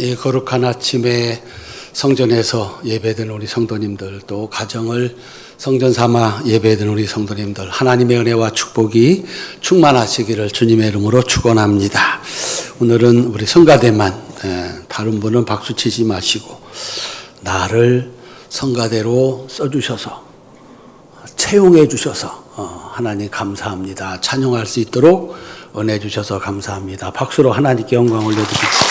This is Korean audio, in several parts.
이 거룩한 아침에 성전에서 예배드리는 우리 성도님들, 또 가정을 성전 삼아 예배드리는 우리 성도님들, 하나님의 은혜와 축복이 충만하시기를 주님의 이름으로 축원합니다. 오늘은 우리 성가대만, 다른 분은 박수 치지 마시고 나를 성가대로 써주셔서 채용해 주셔서 하나님 감사합니다. 찬양할 수 있도록 은혜 주셔서 감사합니다. 박수로 하나님께 영광 올려드리겠습니다.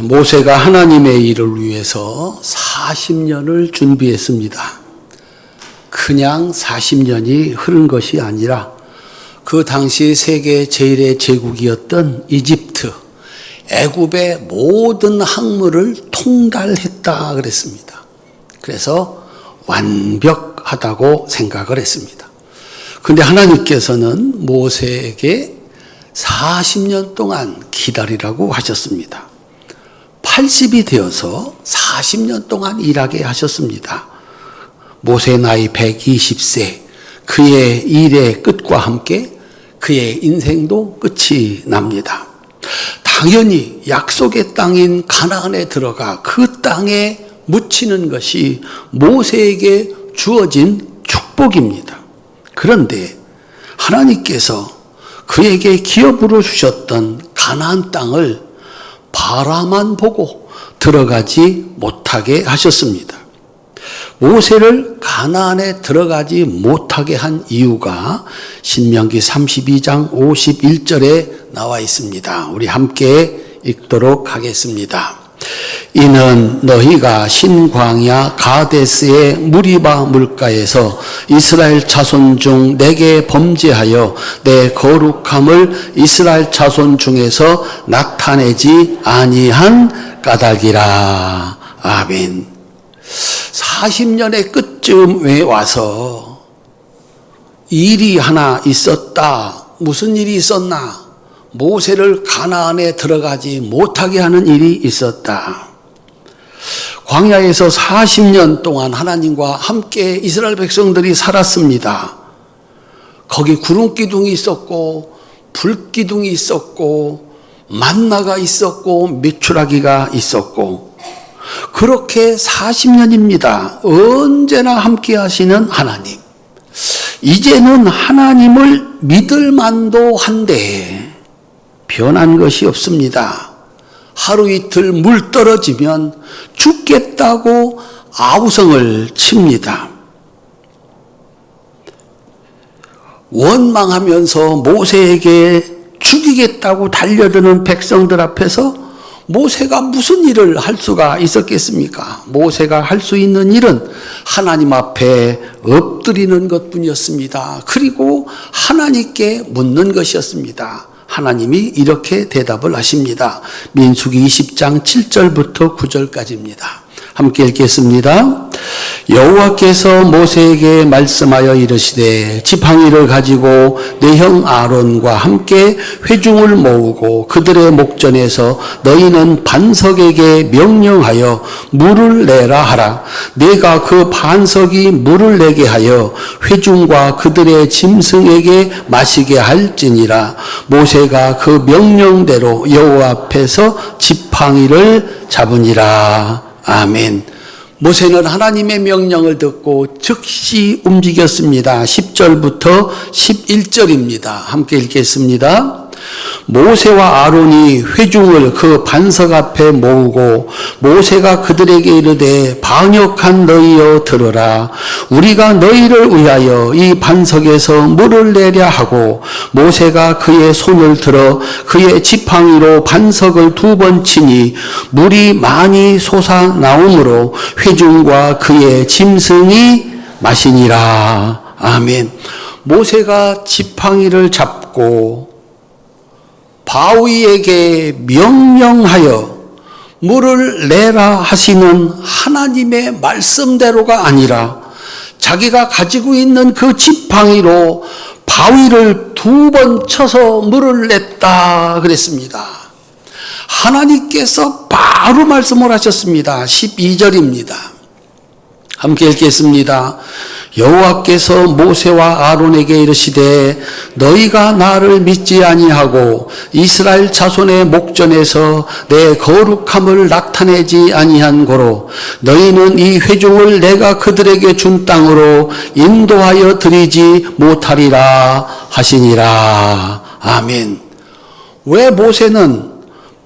모세가 하나님의 일을 위해서 40년을 준비했습니다. 그냥 40년이 흐른 것이 아니라 그 당시 세계 제1의 제국이었던 이집트, 애굽의 모든 학문을 통달했다 그랬습니다. 그래서 완벽하다고 생각을 했습니다. 그런데 하나님께서는 모세에게 40년 동안 기다리라고 하셨습니다. 80이 되어서 40년 동안 일하게 하셨습니다. 모세 나이 120세, 그의 일의 끝과 함께 그의 인생도 끝이 납니다. 당연히 약속의 땅인 가나안에 들어가 그 땅에 묻히는 것이 모세에게 주어진 축복입니다. 그런데 하나님께서 그에게 기업으로 주셨던 가나안 땅을 바라만 보고 들어가지 못하게 하셨습니다. 모세를 가나안에 들어가지 못하게 한 이유가 신명기 32장 51절에 나와 있습니다. 우리 함께 읽도록 하겠습니다. 이는 너희가 신광야 가데스의 무리바 물가에서 이스라엘 자손 중 내게 범죄하여 내 거룩함을 이스라엘 자손 중에서 나타내지 아니한 까닭이라. 아멘. 40년의 끝쯤에 와서 일이 하나 있었다. 무슨 일이 있었나? 모세를 가나안에 들어가지 못하게 하는 일이 있었다. 광야에서 40년 동안 하나님과 함께 이스라엘 백성들이 살았습니다. 거기 구름기둥이 있었고 불기둥이 있었고 만나가 있었고 메추라기가 있었고, 그렇게 40년입니다. 언제나 함께 하시는 하나님. 이제는 하나님을 믿을 만도 한데 변한 것이 없습니다. 하루 이틀 물 떨어지면 죽겠다고 아우성을 칩니다. 원망하면서 모세에게 죽이겠다고 달려드는 백성들 앞에서 모세가 무슨 일을 할 수가 있었겠습니까? 모세가 할 수 있는 일은 하나님 앞에 엎드리는 것뿐이었습니다. 그리고 하나님께 묻는 것이었습니다. 하나님이 이렇게 대답을 하십니다. 민수기 20장 7절부터 9절까지입니다. 함께 읽겠습니다. 여호와께서 모세에게 말씀하여 이르시되 지팡이를 가지고 내 형 아론과 함께 회중을 모으고 그들의 목전에서 너희는 반석에게 명령하여 물을 내라 하라. 내가 그 반석이 물을 내게 하여 회중과 그들의 짐승에게 마시게 할지니라. 모세가 그 명령대로 여호와 앞에서 지팡이를 잡으니라. 아멘. 모세는 하나님의 명령을 듣고 즉시 움직였습니다. 10절부터 11절입니다. 함께 읽겠습니다. 모세와 아론이 회중을 그 반석 앞에 모으고 모세가 그들에게 이르되 방역한 너희여 들으라. 우리가 너희를 위하여 이 반석에서 물을 내려 하고, 모세가 그의 손을 들어 그의 지팡이로 반석을 2번 치니 물이 많이 솟아나오므로 회중과 그의 짐승이 마시니라. 아멘. 모세가 지팡이를 잡고 바위에게 명령하여 물을 내라 하시는 하나님의 말씀대로가 아니라 자기가 가지고 있는 그 지팡이로 바위를 2번 쳐서 물을 냈다 그랬습니다. 하나님께서 바로 말씀을 하셨습니다. 12절입니다. 함께 읽겠습니다. 여호와께서 모세와 아론에게 이르시되 너희가 나를 믿지 아니하고 이스라엘 자손의 목전에서 내 거룩함을 나타내지 아니한 고로 너희는 이 회중을 내가 그들에게 준 땅으로 인도하여 드리지 못하리라 하시니라. 아멘. 왜 모세는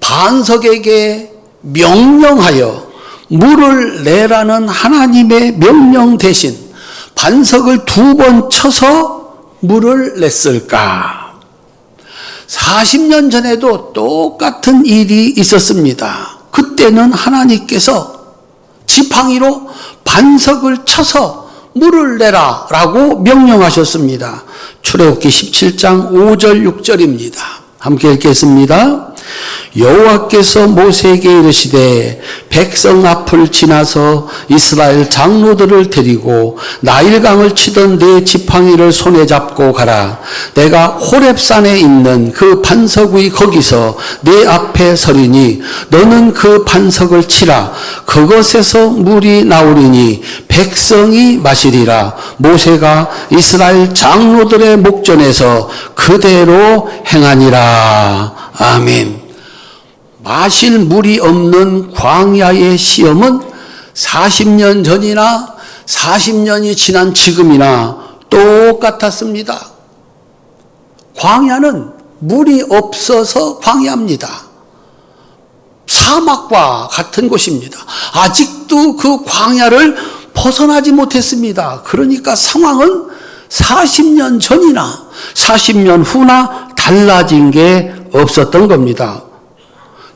반석에게 명령하여 물을 내라는 하나님의 명령 대신 반석을 2번 쳐서 물을 냈을까? 40년 전에도 똑같은 일이 있었습니다. 그때는 하나님께서 지팡이로 반석을 쳐서 물을 내라 라고 명령하셨습니다. 출애굽기 17장 5절 6절입니다. 함께 읽겠습니다. 여호와께서 모세에게 이르시되 백성 앞을 지나서 이스라엘 장로들을 데리고 나일강을 치던 네 지팡이를 손에 잡고 가라. 내가 호렙산에 있는 그 반석 위 거기서 네 앞에 서리니 너는 그 반석을 치라. 그것에서 물이 나오리니 백성이 마시리라. 모세가 이스라엘 장로들의 목전에서 그대로 행하니라. 아멘. 마실 물이 없는 광야의 시험은 40년 전이나 40년이 지난 지금이나 똑같았습니다. 광야는 물이 없어서 광야입니다. 사막과 같은 곳입니다. 아직도 그 광야를 벗어나지 못했습니다. 그러니까 상황은 40년 전이나 40년 후나 달라진 게 없었던 겁니다.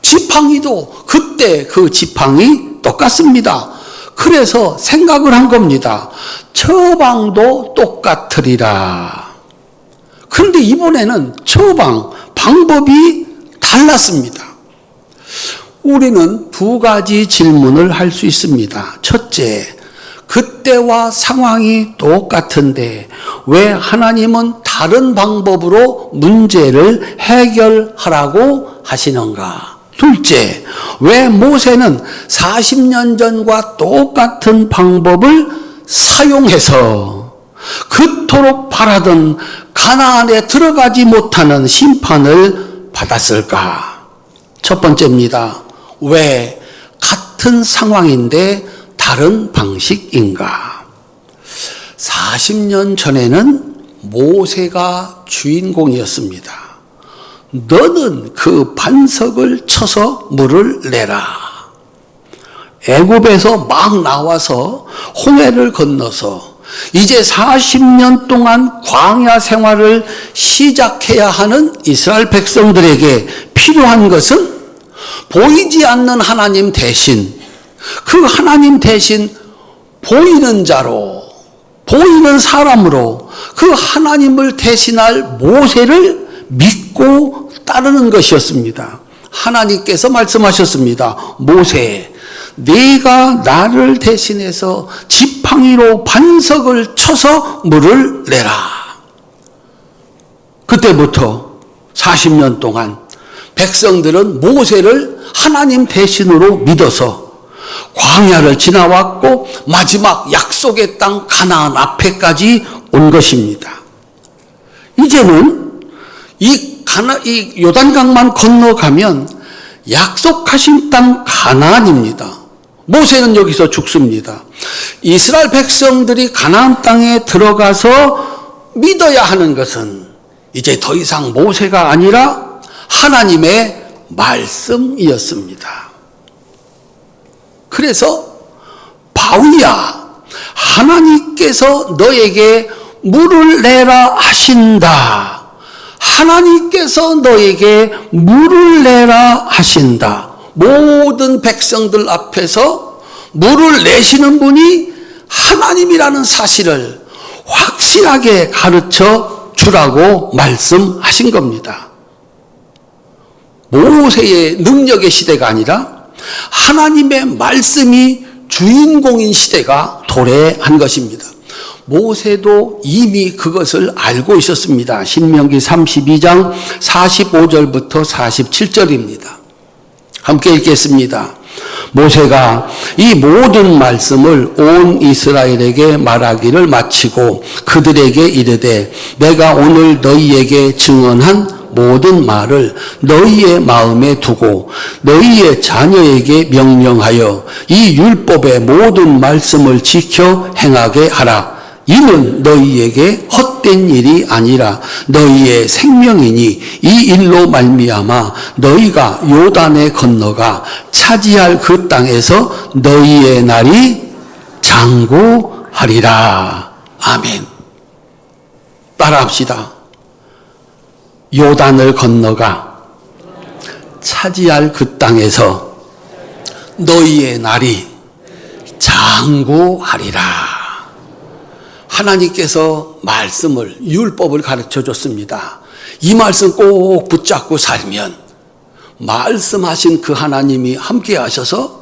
지팡이도 그때 그 지팡이 똑같습니다. 그래서 생각을 한 겁니다. 처방도 똑같으리라. 그런데 이번에는 처방 방법이 달랐습니다. 우리는 2가지 질문을 할 수 있습니다. 첫째, 그때와 상황이 똑같은데 왜 하나님은 다른 방법으로 문제를 해결하라고 하시는가? 둘째, 왜 모세는 40년 전과 똑같은 방법을 사용해서 그토록 바라던 가나안에 들어가지 못하는 심판을 받았을까? 첫 번째입니다. 왜 같은 상황인데 다른 방식인가? 40년 전에는 모세가 주인공이었습니다. 너는 그 반석을 쳐서 물을 내라. 애굽에서 막 나와서 홍해를 건너서 이제 40년 동안 광야 생활을 시작해야 하는 이스라엘 백성들에게 필요한 것은 보이지 않는 하나님 대신, 그 하나님 대신 보이는 자로, 보이는 사람으로 그 하나님을 대신할 모세를 믿고 따르는 것이었습니다. 하나님께서 말씀하셨습니다. 모세, 네가 나를 대신해서 지팡이로 반석을 쳐서 물을 내라. 그때부터 40년 동안 백성들은 모세를 하나님 대신으로 믿어서 광야를 지나왔고 마지막 약속의 땅 가나안 앞에까지 온 것입니다. 이제는 이 요단강만 건너가면 약속하신 땅 가나안입니다. 모세는 여기서 죽습니다. 이스라엘 백성들이 가나안 땅에 들어가서 믿어야 하는 것은 이제 더 이상 모세가 아니라 하나님의 말씀이었습니다. 그래서 바위야, 하나님께서 너에게 물을 내라 하신다. 하나님께서 너에게 물을 내라 하신다. 모든 백성들 앞에서 물을 내시는 분이 하나님이라는 사실을 확실하게 가르쳐 주라고 말씀하신 겁니다. 모세의 능력의 시대가 아니라 하나님의 말씀이 주인공인 시대가 도래한 것입니다. 모세도 이미 그것을 알고 있었습니다. 신명기 32장 45절부터 47절입니다. 함께 읽겠습니다. 모세가 이 모든 말씀을 온 이스라엘에게 말하기를 마치고 그들에게 이르되 내가 오늘 너희에게 증언한 모든 말을 너희의 마음에 두고 너희의 자녀에게 명령하여 이 율법의 모든 말씀을 지켜 행하게 하라. 이는 너희에게 헛된 일이 아니라 너희의 생명이니 이 일로 말미암아 너희가 요단에 건너가 차지할 그 땅에서 너희의 날이 장구하리라. 아멘. 따라합시다. 요단을 건너가 차지할 그 땅에서 너희의 날이 장구하리라. 하나님께서 말씀을, 율법을 가르쳐 줬습니다. 이 말씀 꼭 붙잡고 살면 말씀하신 그 하나님이 함께 하셔서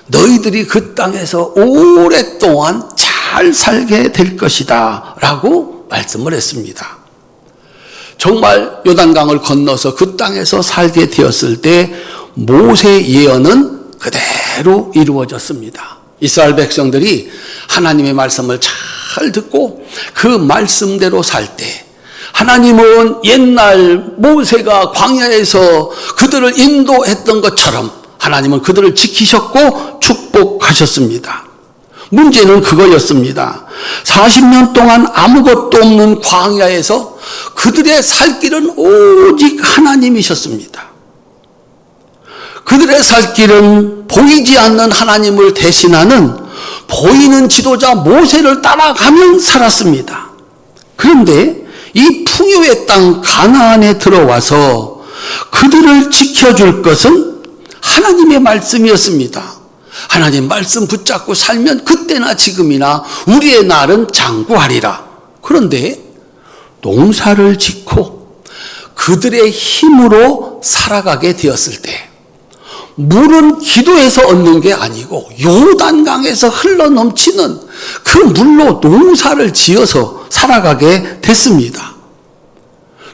너희들이 그 땅에서 오랫동안 잘 살게 될 것이다 라고 말씀을 했습니다. 정말 요단강을 건너서 그 땅에서 살게 되었을 때 모세 예언은 그대로 이루어졌습니다. 이스라엘 백성들이 하나님의 말씀을 잘 듣고 그 말씀대로 살 때 하나님은 옛날 모세가 광야에서 그들을 인도했던 것처럼 하나님은 그들을 지키셨고 축복하셨습니다. 문제는 그거였습니다. 40년 동안 아무것도 없는 광야에서 그들의 살 길은 오직 하나님이셨습니다. 그들의 살 길은 보이지 않는 하나님을 대신하는 보이는 지도자 모세를 따라가며 살았습니다. 그런데 이 풍요의 땅 가나안에 들어와서 그들을 지켜줄 것은 하나님의 말씀이었습니다. 하나님 말씀 붙잡고 살면 그때나 지금이나 우리의 날은 장구하리라. 그런데 농사를 짓고 그들의 힘으로 살아가게 되었을 때 물은 기도해서 얻는 게 아니고 요단강에서 흘러넘치는 그 물로 농사를 지어서 살아가게 됐습니다.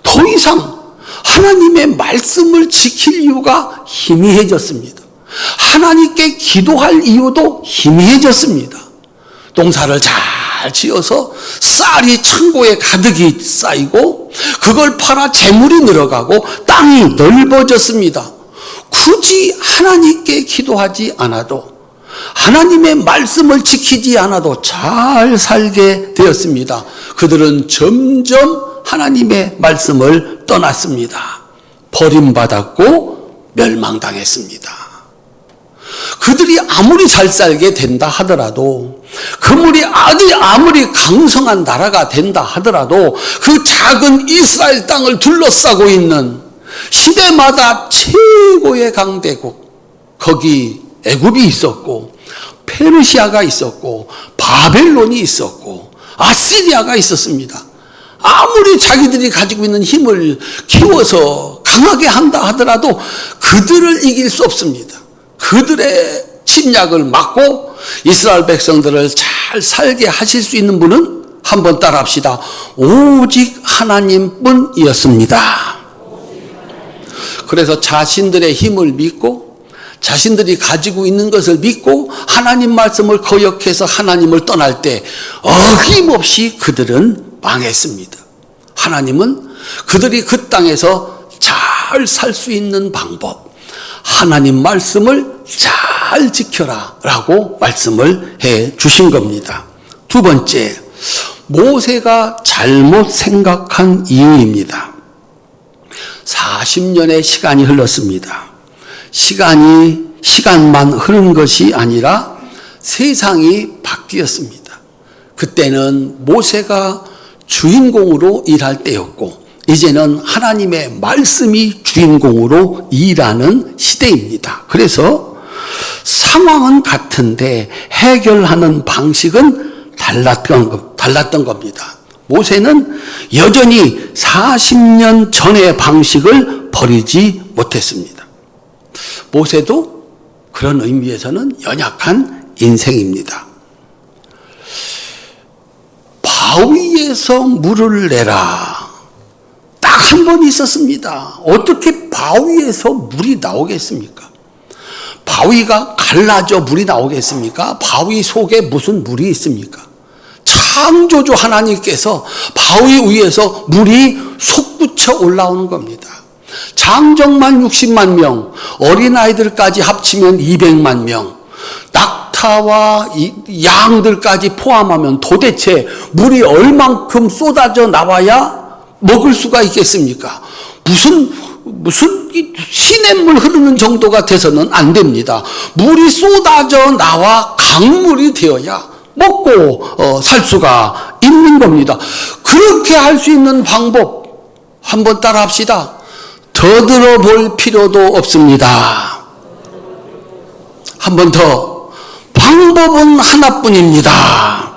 더 이상 하나님의 말씀을 지킬 이유가 희미해졌습니다. 하나님께 기도할 이유도 희미해졌습니다. 농사를 잘 지어서 쌀이 창고에 가득히 쌓이고 그걸 팔아 재물이 늘어가고 땅이 넓어졌습니다. 굳이 하나님께 기도하지 않아도 하나님의 말씀을 지키지 않아도 잘 살게 되었습니다. 그들은 점점 하나님의 말씀을 떠났습니다. 버림받았고 멸망당했습니다. 그들이 아무리 잘 살게 된다 하더라도 그물이 아무리 강성한 나라가 된다 하더라도 그 작은 이스라엘 땅을 둘러싸고 있는 시대마다 최고의 강대국, 거기 애굽이 있었고 페르시아가 있었고 바벨론이 있었고 아시리아가 있었습니다. 아무리 자기들이 가지고 있는 힘을 키워서 강하게 한다 하더라도 그들을 이길 수 없습니다. 그들의 침략을 막고 이스라엘 백성들을 잘 살게 하실 수 있는 분은 한번 따라합시다. 오직 하나님뿐이었습니다. 그래서 자신들의 힘을 믿고 자신들이 가지고 있는 것을 믿고 하나님 말씀을 거역해서 하나님을 떠날 때 어김없이 그들은 망했습니다. 하나님은 그들이 그 땅에서 잘 살 수 있는 방법, 하나님 말씀을 잘 지켜라 라고 말씀을 해 주신 겁니다. 두 번째, 모세가 잘못 생각한 이유입니다. 40년의 시간이 흘렀습니다. 시간만 흐른 것이 아니라 세상이 바뀌었습니다. 그때는 모세가 주인공으로 일할 때였고 이제는 하나님의 말씀이 주인공으로 일하는 시대입니다. 그래서 상황은 같은데 해결하는 방식은 달랐던 겁니다. 모세는 여전히 40년 전의 방식을 버리지 못했습니다. 모세도 그런 의미에서는 연약한 인생입니다. 바위에서 물을 내라. 딱 한 번 있었습니다. 어떻게 바위에서 물이 나오겠습니까? 바위가 갈라져 물이 나오겠습니까? 바위 속에 무슨 물이 있습니까? 창조주 하나님께서 바위 위에서 물이 솟구쳐 올라오는 겁니다. 장정만 60만 명, 어린아이들까지 합치면 200만 명, 낙타와 양들까지 포함하면 도대체 물이 얼만큼 쏟아져 나와야 먹을 수가 있겠습니까? 무슨 시냇물 흐르는 정도가 돼서는 안 됩니다. 물이 쏟아져 나와 강물이 되어야 먹고 살 수가 있는 겁니다. 그렇게 할 수 있는 방법 한번 따라 합시다. 더 들어볼 필요도 없습니다. 한 번 더. 방법은 하나뿐입니다.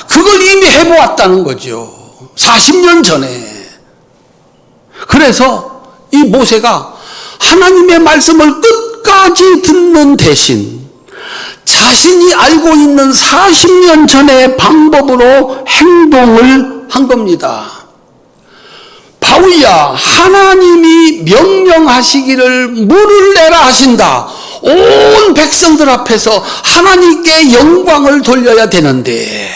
그걸 이미 해보았다는 거죠. 40년 전에. 그래서 이 모세가 하나님의 말씀을 끝까지 듣는 대신 자신이 알고 있는 40년 전의 방법으로 행동을 한 겁니다. 바위야, 하나님이 명령하시기를 물을 내라 하신다. 온 백성들 앞에서 하나님께 영광을 돌려야 되는데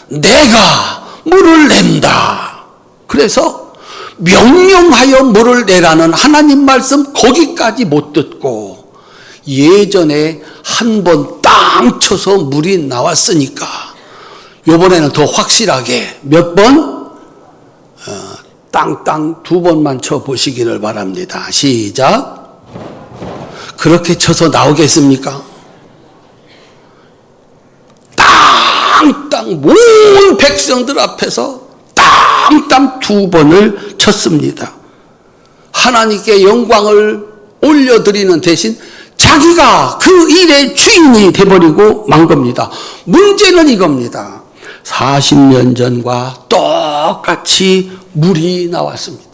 내가 물을 낸다. 그래서 명령하여 물을 내라는 하나님 말씀 거기까지 못 듣고 예전에 한 번 땅 쳐서 물이 나왔으니까 이번에는 더 확실하게 몇 번? 땅 2번만 쳐보시기를 바랍니다. 시작. 그렇게 쳐서 나오겠습니까? 땅 온 백성들 앞에서 땅 2번을 쳤습니다. 하나님께 영광을 올려드리는 대신 자기가 그 일의 주인이 돼버리고 만 겁니다. 문제는 이겁니다. 40년 전과 똑같이 물이 나왔습니다.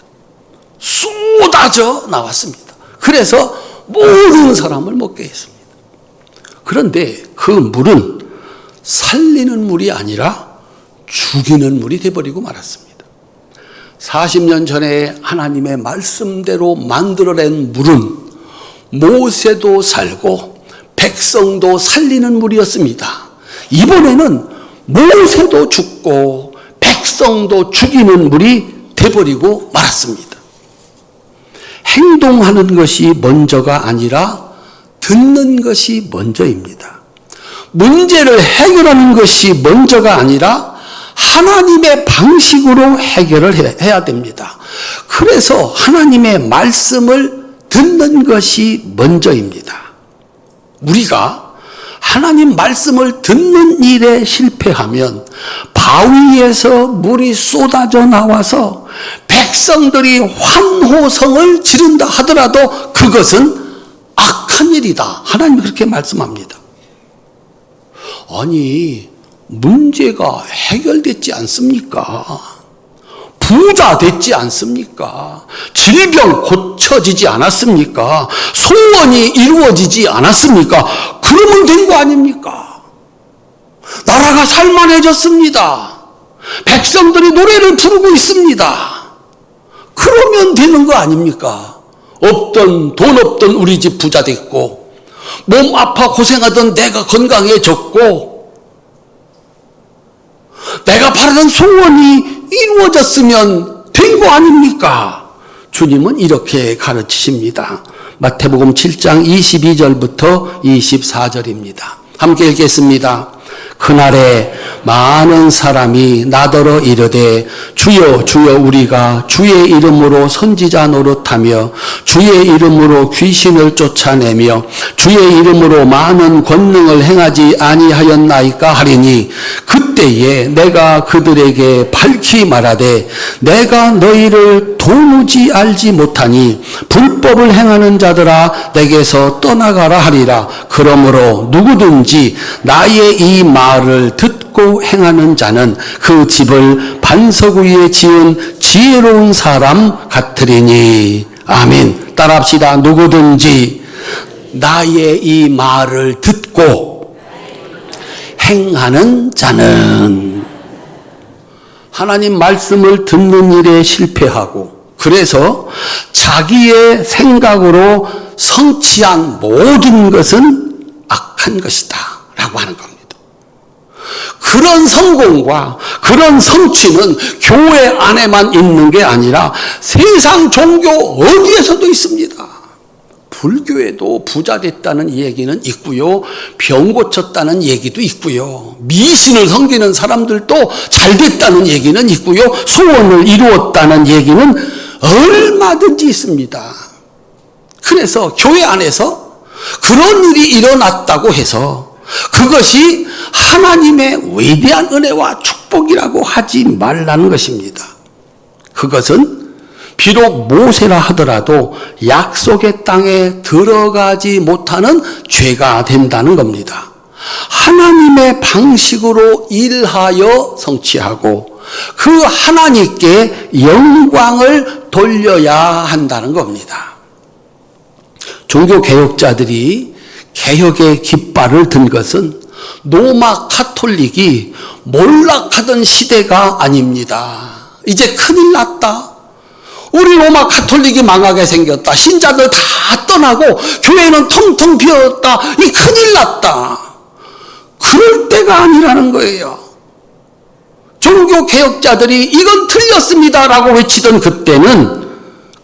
쏟아져 나왔습니다. 그래서 모든 사람을 먹게 했습니다. 그런데 그 물은 살리는 물이 아니라 죽이는 물이 돼버리고 말았습니다. 40년 전에 하나님의 말씀대로 만들어낸 물은 모세도 살고 백성도 살리는 물이었습니다. 이번에는 모세도 죽고 백성도 죽이는 물이 돼버리고 말았습니다. 행동하는 것이 먼저가 아니라 듣는 것이 먼저입니다. 문제를 해결하는 것이 먼저가 아니라 하나님의 방식으로 해결을 해야 됩니다. 그래서 하나님의 말씀을 듣는 것이 먼저입니다. 우리가 하나님 말씀을 듣는 일에 실패하면 바위에서 물이 쏟아져 나와서 백성들이 환호성을 지른다 하더라도 그것은 악한 일이다. 하나님이 그렇게 말씀합니다. 아니, 문제가 해결됐지 않습니까? 부자 됐지 않습니까? 질병 고쳐지지 않았습니까? 소원이 이루어지지 않았습니까? 그러면 된 거 아닙니까? 나라가 살만해졌습니다. 백성들이 노래를 부르고 있습니다. 그러면 되는 거 아닙니까? 돈 없던 우리 집 부자 됐고, 몸 아파 고생하던 내가 건강해졌고, 내가 바라는 소원이 이루어졌으면 된 거 아닙니까? 주님은 이렇게 가르치십니다. 마태복음 7장 22절부터 24절입니다. 함께 읽겠습니다. 그날에 많은 사람이 나더러 이르되 주여 주여 우리가 주의 이름으로 선지자 노릇하며 주의 이름으로 귀신을 쫓아내며 주의 이름으로 많은 권능을 행하지 아니하였나이까 하리니 그때에 내가 그들에게 밝히 말하되 내가 너희를 도무지 알지 못하니 불법을 행하는 자들아 내게서 떠나가라 하리라. 그러므로 누구든지 나의 이 말을 듣고 행하는 자는 그 집을 반석 위에 지은 지혜로운 사람 같으리니. 아멘. 따라합시다. 누구든지 나의 이 말을 듣고 행하는 자는. 하나님 말씀을 듣는 일에 실패하고 그래서 자기의 생각으로 성취한 모든 것은 악한 것이다 라고 하는 겁니다. 그런 성공과 그런 성취는 교회 안에만 있는 게 아니라 세상 종교 어디에서도 있습니다. 불교에도 부자 됐다는 얘기는 있고요. 병 고쳤다는 얘기도 있고요. 미신을 섬기는 사람들도 잘 됐다는 얘기는 있고요. 소원을 이루었다는 얘기는 얼마든지 있습니다. 그래서 교회 안에서 그런 일이 일어났다고 해서 그것이 하나님의 위대한 은혜와 축복이라고 하지 말라는 것입니다. 그것은 비록 모세라 하더라도 약속의 땅에 들어가지 못하는 죄가 된다는 겁니다. 하나님의 방식으로 일하여 성취하고 그 하나님께 영광을 돌려야 한다는 겁니다. 종교개혁자들이 개혁의 깃발을 든 것은 로마 카톨릭이 몰락하던 시대가 아닙니다. 이제 큰일 났다. 우리 로마 카톨릭이 망하게 생겼다. 신자들 다 떠나고 교회는 텅텅 비었다. 이 큰일 났다. 그럴 때가 아니라는 거예요. 종교개혁자들이 이건 틀렸습니다라고 외치던 그때는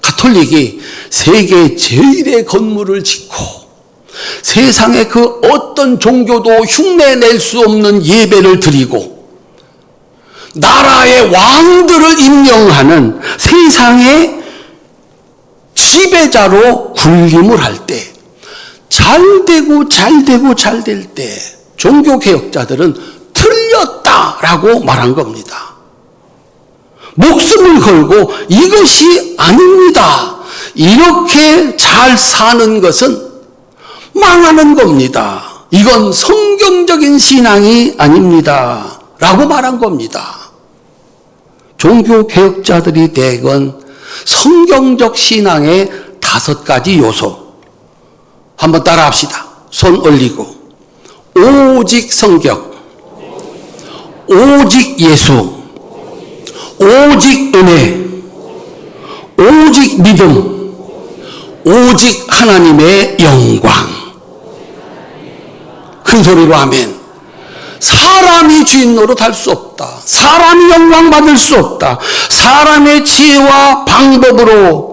가톨릭이 세계 제일의 건물을 짓고 세상의 그 어떤 종교도 흉내낼 수 없는 예배를 드리고 나라의 왕들을 임명하는 세상의 지배자로 군림을 할 때 잘 되고 잘 되고 잘 될 때 종교개혁자들은 틀렸다라고 말한 겁니다. 목숨을 걸고 이것이 아닙니다. 이렇게 잘 사는 것은 망하는 겁니다. 이건 성경적인 신앙이 아닙니다. 라고 말한 겁니다. 종교개혁자들이 대건 성경적 신앙의 5가지 요소. 한번 따라 합시다. 손 올리고. 오직 성경, 오직 예수, 오직 은혜, 오직 믿음, 오직 하나님의 영광. 큰 소리로 아멘. 사람이 주인 노릇할 수 없다. 사람이 영광받을 수 없다. 사람의 지혜와 방법으로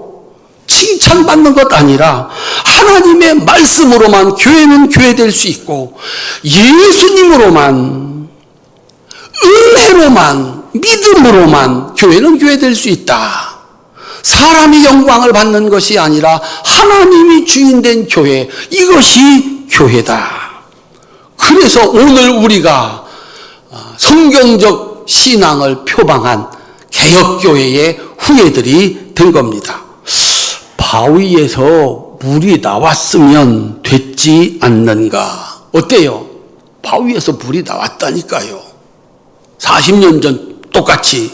칭찬받는 것 아니라 하나님의 말씀으로만 교회는 교회될 수 있고 예수님으로만 은혜로만 믿음으로만 교회는 교회될 수 있다. 사람이 영광을 받는 것이 아니라 하나님이 주인된 교회, 이것이 교회다. 그래서 오늘 우리가 성경적 신앙을 표방한 개혁교회의 후예들이 된 겁니다. 바위에서 물이 나왔으면 됐지 않는가? 어때요? 바위에서 물이 나왔다니까요. 40년 전 똑같이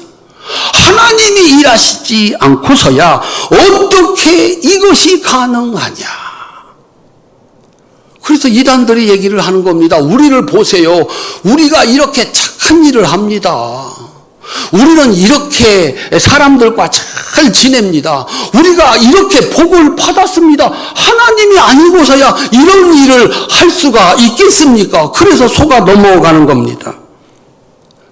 하나님이 일하시지 않고서야 어떻게 이것이 가능하냐? 그래서 이단들이 얘기를 하는 겁니다. 우리를 보세요. 우리가 이렇게 착한 일을 합니다. 우리는 이렇게 사람들과 잘 지냅니다. 우리가 이렇게 복을 받았습니다. 하나님이 아니고서야 이런 일을 할 수가 있겠습니까? 그래서 속아 넘어가는 겁니다.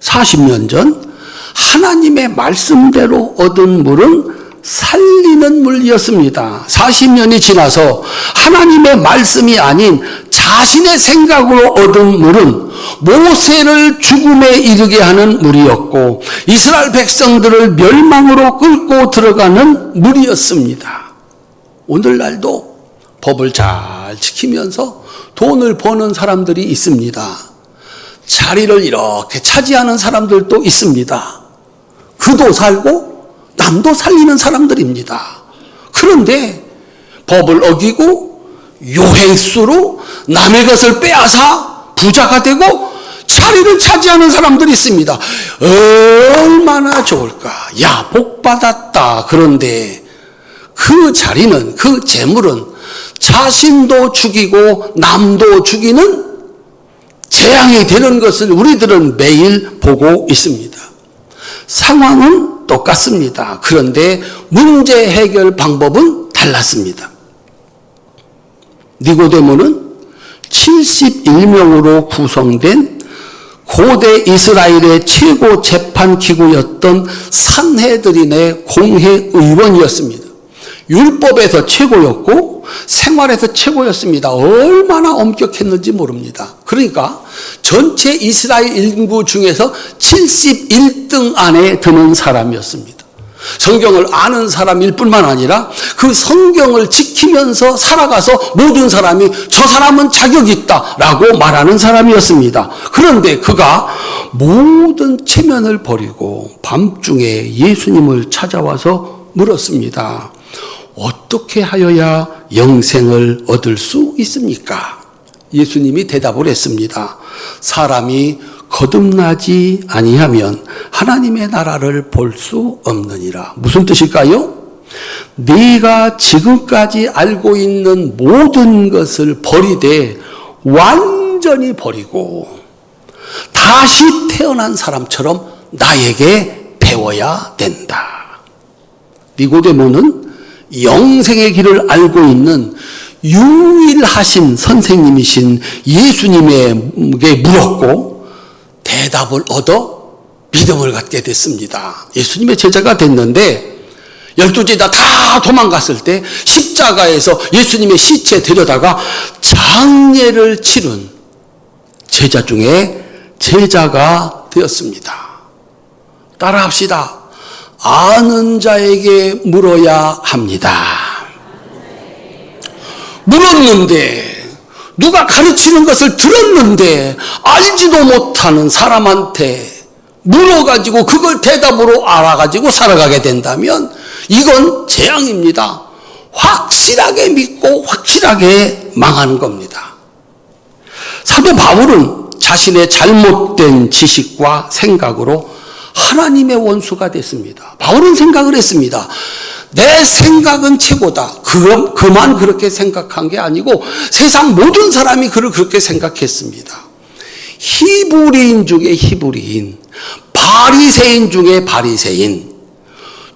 40년 전 하나님의 말씀대로 얻은 물은 살리는 물이었습니다. 40년이 지나서 하나님의 말씀이 아닌 자신의 생각으로 얻은 물은 모세를 죽음에 이르게 하는 물이었고 이스라엘 백성들을 멸망으로 끌고 들어가는 물이었습니다. 오늘날도 법을 잘 지키면서 돈을 버는 사람들이 있습니다. 자리를 이렇게 차지하는 사람들도 있습니다. 그도 살고 남도 살리는 사람들입니다. 그런데 법을 어기고 요행수로 남의 것을 빼앗아 부자가 되고 자리를 차지하는 사람들이 있습니다. 얼마나 좋을까? 야, 복 받았다. 그런데 그 자리는, 그 재물은 자신도 죽이고 남도 죽이는 재앙이 되는 것을 우리들은 매일 보고 있습니다. 상황은 똑같습니다. 그런데 문제 해결 방법은 달랐습니다. 니고데모는 71명으로 구성된 고대 이스라엘의 최고 재판 기구였던 산헤드린의 공회의원이었습니다. 율법에서 최고였고 생활에서 최고였습니다. 얼마나 엄격했는지 모릅니다. 그러니까 전체 이스라엘 인구 중에서 71등 안에 드는 사람이었습니다. 성경을 아는 사람일 뿐만 아니라 그 성경을 지키면서 살아가서 모든 사람이 저 사람은 자격 있다라고 말하는 사람이었습니다. 그런데 그가 모든 체면을 버리고 밤중에 예수님을 찾아와서 물었습니다. 어떻게 하여야 영생을 얻을 수 있습니까? 예수님이 대답을 했습니다. 사람이 거듭나지 아니하면 하나님의 나라를 볼 수 없느니라. 무슨 뜻일까요? 네가 지금까지 알고 있는 모든 것을 버리되 완전히 버리고 다시 태어난 사람처럼 나에게 배워야 된다. 니고데모는 영생의 길을 알고 있는 유일하신 선생님이신 예수님에게 물었고 대답을 얻어 믿음을 갖게 됐습니다. 예수님의 제자가 됐는데 12제자 다 도망갔을 때 십자가에서 예수님의 시체 데려다가 장례를 치른 제자 중에 제자가 되었습니다. 따라합시다. 아는 자에게 물어야 합니다. 물었는데 누가 가르치는 것을 들었는데 알지도 못하는 사람한테 물어가지고 그걸 대답으로 알아가지고 살아가게 된다면 이건 재앙입니다. 확실하게 믿고 확실하게 망하는 겁니다. 사도 바울은 자신의 잘못된 지식과 생각으로 하나님의 원수가 됐습니다. 바울은 생각을 했습니다. 내 생각은 최고다. 그만 그렇게 생각한 게 아니고 세상 모든 사람이 그를 그렇게 생각했습니다. 히브리인 중에 히브리인, 바리새인 중에 바리새인,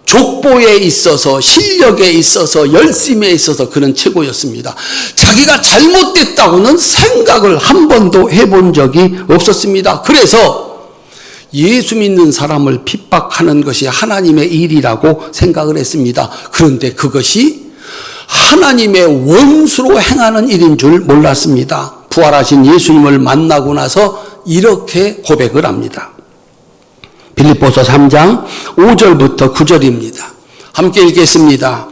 족보에 있어서 실력에 있어서 열심에 있어서 그는 최고였습니다. 자기가 잘못됐다고는 생각을 한 번도 해본 적이 없었습니다. 그래서 예수 믿는 사람을 핍박하는 것이 하나님의 일이라고 생각을 했습니다. 그런데 그것이 하나님의 원수로 행하는 일인 줄 몰랐습니다. 부활하신 예수님을 만나고 나서 이렇게 고백을 합니다. 빌립보서 3장 5절부터 9절입니다. 함께 읽겠습니다.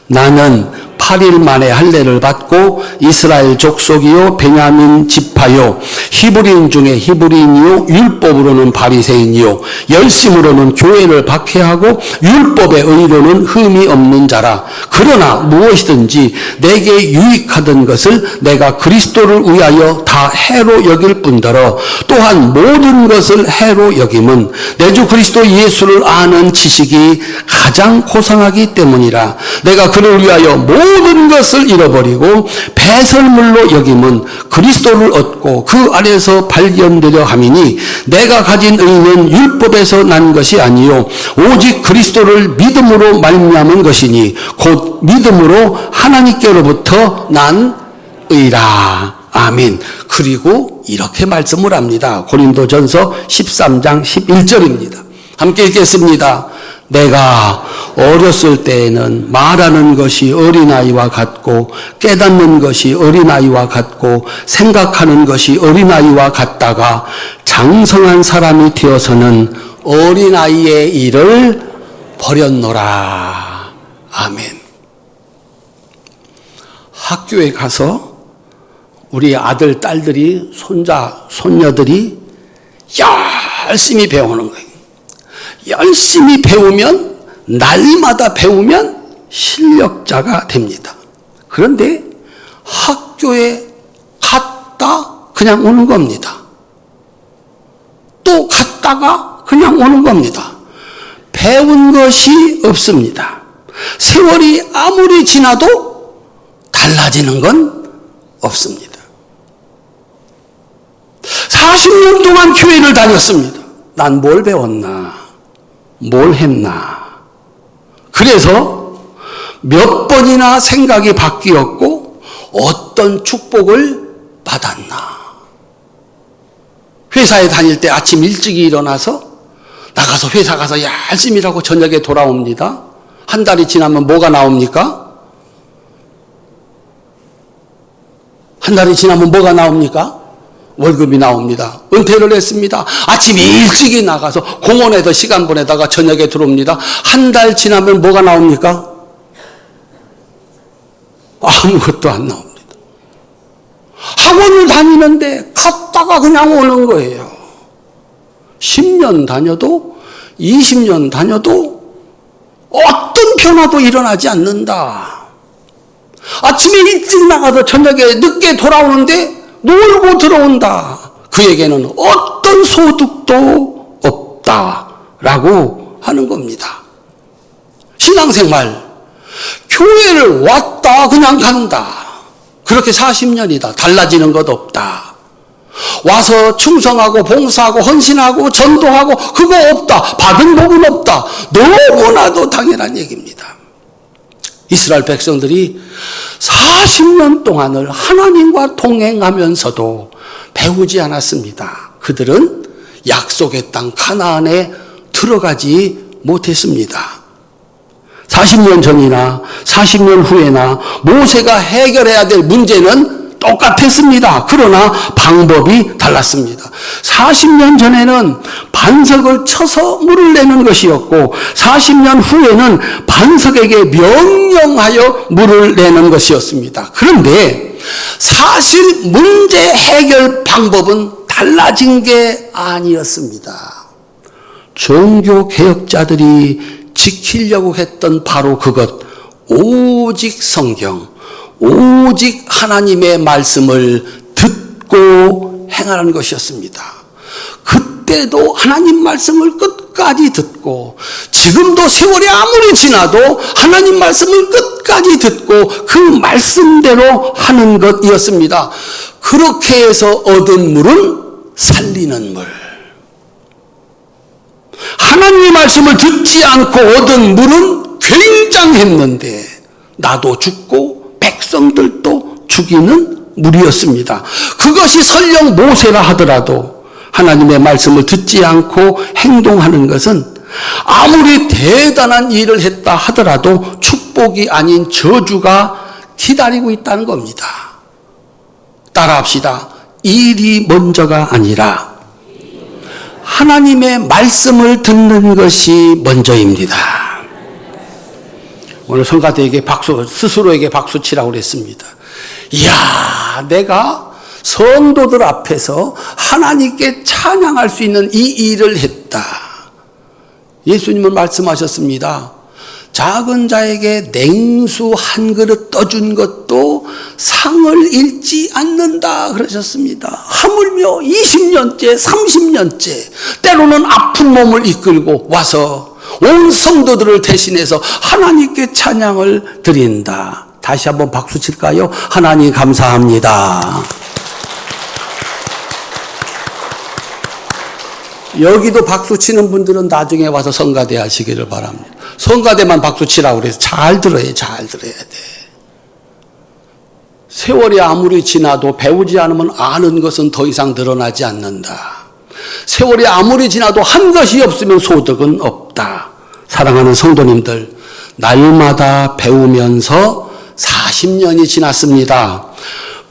나는 8일 만에 할례를 받고 이스라엘 족속이요 베냐민 지파요 히브리인 중에 히브리인이요 율법으로는 바리새인이요 열심으로는 교회를 박해하고 율법의 의로는 흠이 없는 자라. 그러나 무엇이든지 내게 유익하던 것을 내가 그리스도를 위하여 다 해로 여길 뿐더러 또한 모든 것을 해로 여김은 내 주 그리스도 예수를 아는 지식이 가장 고상하기 때문이라. 내가 그를 위하여 모든 것을 잃어버리고 배설물로 여김은 그리스도를 얻고 그 안에서 발견되려 함이니 내가 가진 의는 율법에서 난 것이 아니요 오직 그리스도를 믿음으로 말미암은 것이니 곧 믿음으로 하나님께로부터 난 의라. 아멘. 그리고 이렇게 말씀을 합니다. 고린도전서 13장 11절입니다. 함께 읽겠습니다. 내가 어렸을 때에는 말하는 것이 어린아이와 같고 깨닫는 것이 어린아이와 같고 생각하는 것이 어린아이와 같다가 장성한 사람이 되어서는 어린아이의 일을 버렸노라. 아멘. 학교에 가서 우리 아들, 딸들이, 손녀들이 열심히 배우는 거예요. 열심히 배우면, 날마다 배우면 실력자가 됩니다. 그런데 학교에 갔다 그냥 오는 겁니다. 또 갔다가 그냥 오는 겁니다. 배운 것이 없습니다. 세월이 아무리 지나도 달라지는 건 없습니다. 40년 동안 교회를 다녔습니다. 난 뭘 배웠나? 뭘 했나? 그래서 몇 번이나 생각이 바뀌었고 어떤 축복을 받았나? 회사에 다닐 때 아침 일찍 일어나서 나가서 회사 가서 열심히 일하고 저녁에 돌아옵니다. 한 달이 지나면 뭐가 나옵니까? 한 달이 지나면 뭐가 나옵니까? 월급이 나옵니다. 은퇴를 했습니다. 아침 일찍이 나가서 공원에서 시간 보내다가 저녁에 들어옵니다. 한 달 지나면 뭐가 나옵니까? 아무것도 안 나옵니다. 학원을 다니는데 갔다가 그냥 오는 거예요. 10년 다녀도 20년 다녀도 어떤 변화도 일어나지 않는다. 아침에 일찍 나가서 저녁에 늦게 돌아오는데 놀고 들어온다. 그에게는 어떤 소득도 없다라고 하는 겁니다. 신앙생활, 교회를 왔다 그냥 간다. 그렇게 40년이다. 달라지는 것 없다. 와서 충성하고 봉사하고 헌신하고 전도하고 그거 없다. 받은 복은 없다. 너무나도 당연한 얘기입니다. 이스라엘 백성들이 40년 동안을 하나님과 동행하면서도 배우지 않았습니다. 그들은 약속의 땅 가나안에 들어가지 못했습니다. 40년 전이나 40년 후에나 모세가 해결해야 될 문제는 똑같았습니다. 그러나 방법이 달랐습니다. 40년 전에는 반석을 쳐서 물을 내는 것이었고 40년 후에는 반석에게 명령하여 물을 내는 것이었습니다. 그런데 사실 문제 해결 방법은 달라진 게 아니었습니다. 종교 개혁자들이 지키려고 했던 바로 그것, 오직 성경, 오직 하나님의 말씀을 듣고 행하는 것이었습니다. 그때도 하나님 말씀을 끝까지 듣고 지금도 세월이 아무리 지나도 하나님 말씀을 끝까지 듣고 그 말씀대로 하는 것이었습니다. 그렇게 해서 얻은 물은 살리는 물. 하나님 말씀을 듣지 않고 얻은 물은 굉장했는데 나도 죽고 백성들도 죽이는 물이었습니다. 그것이 설령 모세라 하더라도 하나님의 말씀을 듣지 않고 행동하는 것은 아무리 대단한 일을 했다 하더라도 축복이 아닌 저주가 기다리고 있다는 겁니다. 따라합시다. 일이 먼저가 아니라 하나님의 말씀을 듣는 것이 먼저입니다. 오늘 성가대에게 스스로에게 박수 치라고 그랬습니다. 이야, 내가 성도들 앞에서 하나님께 찬양할 수 있는 이 일을 했다. 예수님은 말씀하셨습니다. 작은 자에게 냉수 한 그릇 떠준 것도 상을 잃지 않는다 그러셨습니다. 하물며 20년째 30년째 때로는 아픈 몸을 이끌고 와서 온 성도들을 대신해서 하나님께 찬양을 드린다. 다시 한번 박수 칠까요? 하나님 감사합니다. 여기도 박수 치는 분들은 나중에 와서 성가대 하시기를 바랍니다. 성가대만 박수 치라고 그래서 잘 들어야 돼. 세월이 아무리 지나도 배우지 않으면 아는 것은 더 이상 늘어나지 않는다. 세월이 아무리 지나도 한 것이 없으면 소득은 없다. 사랑하는 성도님들, 날마다 배우면서 40년이 지났습니다.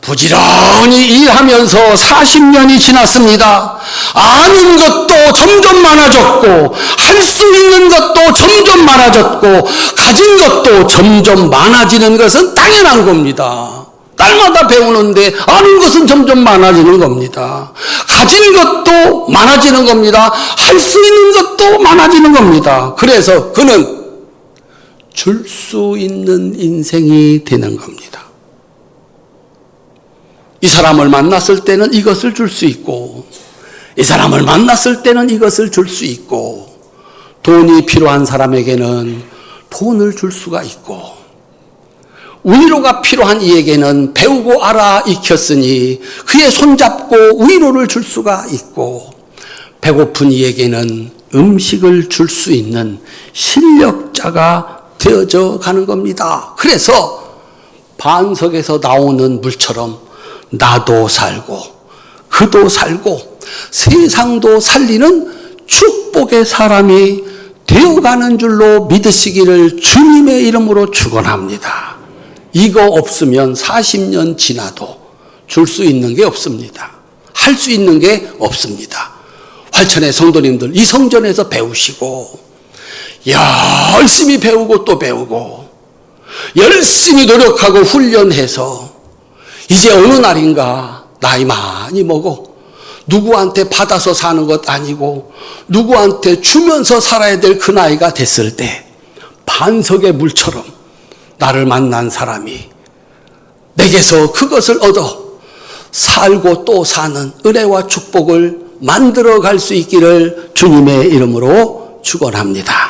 부지런히 일하면서 40년이 지났습니다. 아는 것도 점점 많아졌고 할 수 있는 것도 점점 많아졌고 가진 것도 점점 많아지는 것은 당연한 겁니다. 날마다 배우는데 아는 것은 점점 많아지는 겁니다. 가진 것도 많아지는 겁니다. 할 수 있는 것도 많아지는 겁니다. 그래서 그는 줄 수 있는 인생이 되는 겁니다. 이 사람을 만났을 때는 이것을 줄 수 있고 이 사람을 만났을 때는 이것을 줄 수 있고 돈이 필요한 사람에게는 돈을 줄 수가 있고 위로가 필요한 이에게는 배우고 알아 익혔으니 그의 손잡고 위로를 줄 수가 있고 배고픈 이에게는 음식을 줄 수 있는 실력자가 되어져 가는 겁니다. 그래서 반석에서 나오는 물처럼 나도 살고 그도 살고 세상도 살리는 축복의 사람이 되어가는 줄로 믿으시기를 주님의 이름으로 축원합니다. 이거 없으면 40년 지나도 줄 수 있는 게 없습니다. 할 수 있는 게 없습니다. 활천의 성도님들 이 성전에서 배우시고 열심히 배우고 또 배우고 열심히 노력하고 훈련해서 이제 어느 날인가 나이 많이 먹어 누구한테 받아서 사는 것 아니고 누구한테 주면서 살아야 될 그 나이가 됐을 때 반석의 물처럼 나를 만난 사람이 내게서 그것을 얻어 살고 또 사는 은혜와 축복을 만들어 갈 수 있기를 주님의 이름으로 축원합니다.